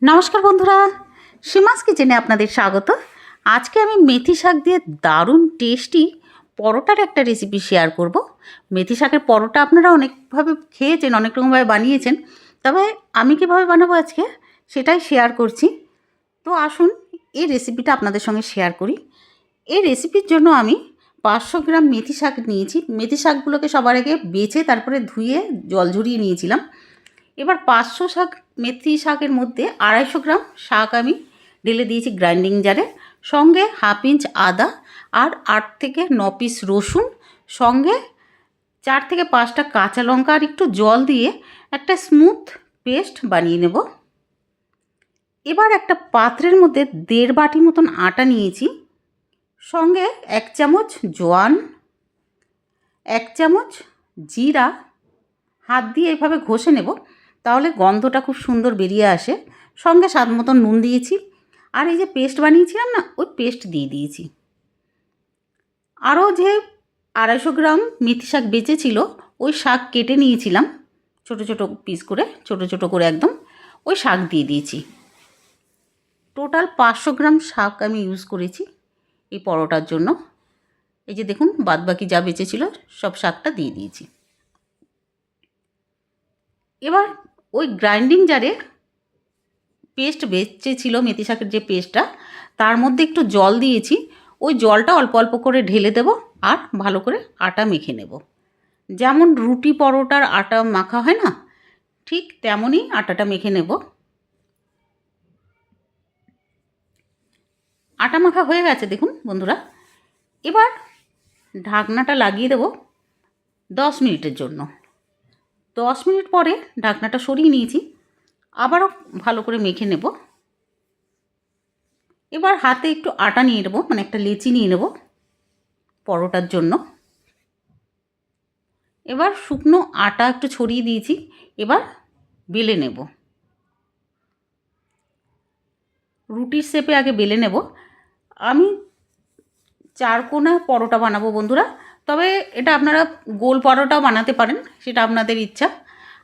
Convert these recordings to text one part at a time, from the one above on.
নমস্কার বন্ধুরা, সীমাস কিচেনে আপনাদের স্বাগত। আজকে আমি মেথি শাক দিয়ে দারুণ টেস্টি পরোটার একটা রেসিপি শেয়ার করব। মেথি শাকের পরোটা আপনারা অনেকভাবে খেয়েছেন, অনেক রকমভাবে বানিয়েছেন, তবে আমি কীভাবে বানাবো আজকে সেটাই শেয়ার করছি। তো আসুন এই রেসিপিটা আপনাদের সঙ্গে শেয়ার করি। এই রেসিপির জন্য আমি 500 গ্রাম মেথি শাক নিয়েছি। মেথি শাকগুলোকে সবার আগে বেছে তারপরে ধুয়ে জল ঝরিয়ে নিয়েছিলাম। এবার 500 মেথি শাকের মধ্যে 250 গ্রাম শাক আমি ঢেলে দিয়েছি গ্রাইন্ডিং জারে, সঙ্গে হাফ ইঞ্চ আদা আর 8 থেকে 9 পিস রসুন, সঙ্গে 4 থেকে 5টা কাঁচা লঙ্কা আর একটু জল দিয়ে একটা স্মুথ পেস্ট বানিয়ে নেব। এবার একটা পাত্রের মধ্যে 1.5 বাটি মতন আটা নিয়েছি, সঙ্গে 1 চামচ জোয়ান, 1 চামচ জিরা হাত দিয়ে এভাবে ঘষে নেব, তাহলে গন্ধটা খুব সুন্দর বেরিয়ে আসে। সঙ্গে স্বাদ মতন নুন দিয়েছি, আর এই যে পেস্ট বানিয়েছিলাম না, ওই পেস্ট দিয়ে দিয়েছি। আরও যে 250 গ্রাম মেথি শাক বেঁচেছিল, ওই শাক কেটে নিয়েছিলাম ছোট ছোট পিস করে, ছোট ছোট করে একদম, ওই শাক দিয়ে দিয়েছি। টোটাল 500 গ্রাম শাক আমি ইউজ করেছি এই পরোটার জন্য। এই যে দেখুন, বাদবাকি যা বেঁচেছিল সব শাকটা দিয়ে দিয়েছি। এবার ওই গ্রাইন্ডিং জারে পেস্ট বেঁচেছিল মেথি শাকের যে পেস্টটা, তার মধ্যে একটু জল দিয়েছি। ওই জলটা অল্প অল্প করে ঢেলে দেব আর ভালো করে আটা মেখে নেব। যেমন রুটি পরোটার আটা মাখা হয় না, ঠিক তেমনই আটাটা মেখে নেব। আটা মাখা হয়ে গেছে দেখুন বন্ধুরা। এবার ঢাকনাটা লাগিয়ে দেব 10 মিনিটের জন্য। 10 মিনিট পরে ঢাকনাটা সরিয়ে নিয়েছি, আবারও ভালো করে মেখে নেব। এবার হাতে একটু আটা নিয়ে নেব, মানে একটা লেচি নিয়ে নেব পরোটার জন্য। এবার শুকনো আটা একটু ছড়িয়ে দিয়েছি, এবার বেলে নেব। রুটির শেপে আগে বেলে নেব। আমি 4 কোনা পরোটা বানাবো বন্ধুরা, তবে এটা আপনারা গোল পরোটাও বানাতে পারেন, সেটা আপনাদের ইচ্ছা।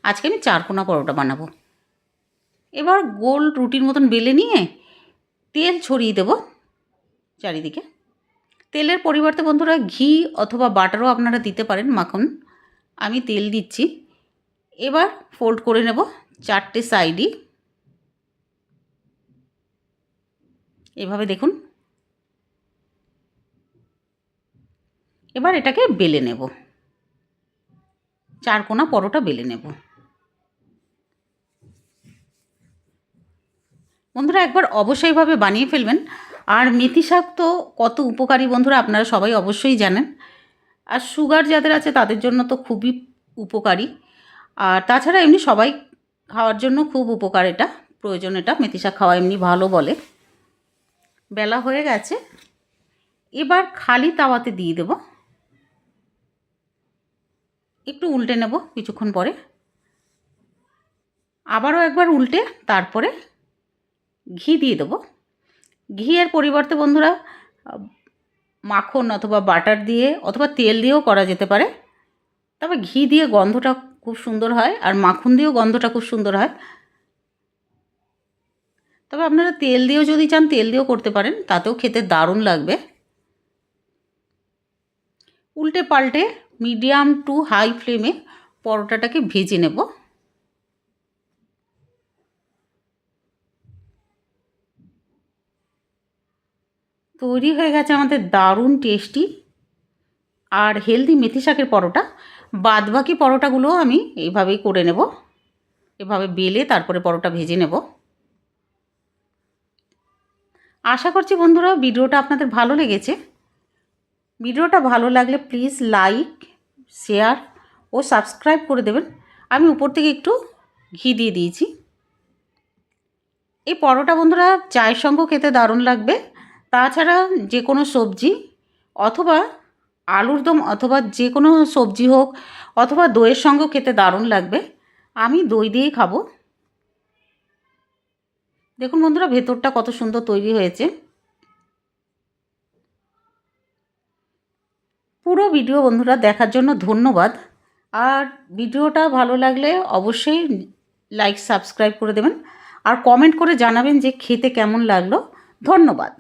আজকে আমি 4 কোনা পরোটা বানাবো। এবার গোল রুটির মতন বেলে নিয়ে তেল ছড়িয়ে দেব চারিদিকে। তেলের পরিবর্তে বন্ধুরা ঘি অথবা বাটারও আপনারা দিতে পারেন, মাখন। আমি তেল দিচ্ছি। এবার ফোল্ড করে নেব 4টে সাইডই, এভাবে দেখুন। এবার এটাকে বেলে নেব, 4 কোনা পরোটা বেলে নেব। বন্ধুরা একবার অবশ্যইভাবে বানিয়ে ফেলবেন। আর মেথি শাক তো কত উপকারী বন্ধুরা, আপনারা সবাই অবশ্যই জানেন। আর সুগার যাদের আছে তাদের জন্য তো খুবই উপকারী। আর তাছাড়া এমনি সবাই খাওয়ার জন্য খুব উপকার, এটা প্রয়োজন। এটা মেথি শাক খাওয়া এমনি ভালো বলে। বেলা হয়ে গেছে, এবার খালি তাওয়াতে দিয়ে দেব। একটু উল্টে নেব কিছুক্ষণ পরে, আবারও একবার উল্টে তারপরে ঘি দিয়ে দেবো। ঘিয়ের পরিবর্তে বন্ধুরা মাখন অথবা বাটার দিয়ে অথবা তেল দিয়েও করা যেতে পারে, তবে ঘি দিয়ে গন্ধটা খুব সুন্দর হয়, আর মাখন দিয়েও গন্ধটা খুব সুন্দর হয়। তবে আপনারা তেল দিয়েও যদি চান তেল দিয়েও করতে পারেন, তাতেও খেতে দারুণ লাগবে। উল্টে পাল্টে মিডিয়াম টু হাই ফ্লেমে পরোটাটাকে ভেজে নেব। তৈরি হয়ে গেছে আমাদের দারুণ টেস্টি আর হেলদি মেথি শাকের পরোটা। বাদবাকি পরোটাগুলোও আমি এইভাবেই করে নেব, এভাবে বেলে তারপরে পরোটা ভেজে নেব। আশা করছি বন্ধুরা ভিডিওটা আপনাদের ভালো লেগেছে। ভিডিওটা ভালো লাগলে প্লিজ লাইক, শেয়ার ও সাবস্ক্রাইব করে দেবেন। আমি উপর থেকে একটু ঘি দিয়ে দিয়েছি। এই পরোটা বন্ধুরা চায়ের সঙ্গেও খেতে দারুণ লাগবে। তাছাড়া যে কোনো সবজি অথবা আলুর দম অথবা যে কোনো সবজি হোক অথবা দইয়ের সঙ্গেও খেতে দারুণ লাগবে। আমি দই দিয়েই খাবো। দেখুন বন্ধুরা ভেতরটা কত সুন্দর তৈরি হয়েছে। পুরো ভিডিও বন্ধুরা দেখার জন্য ধন্যবাদ। আর ভিডিওটা ভালো লাগলে অবশ্যই লাইক সাবস্ক্রাইব করে দেবেন। আর কমেন্ট করে জানাবেন যে খেতে কেমন লাগলো। ধন্যবাদ।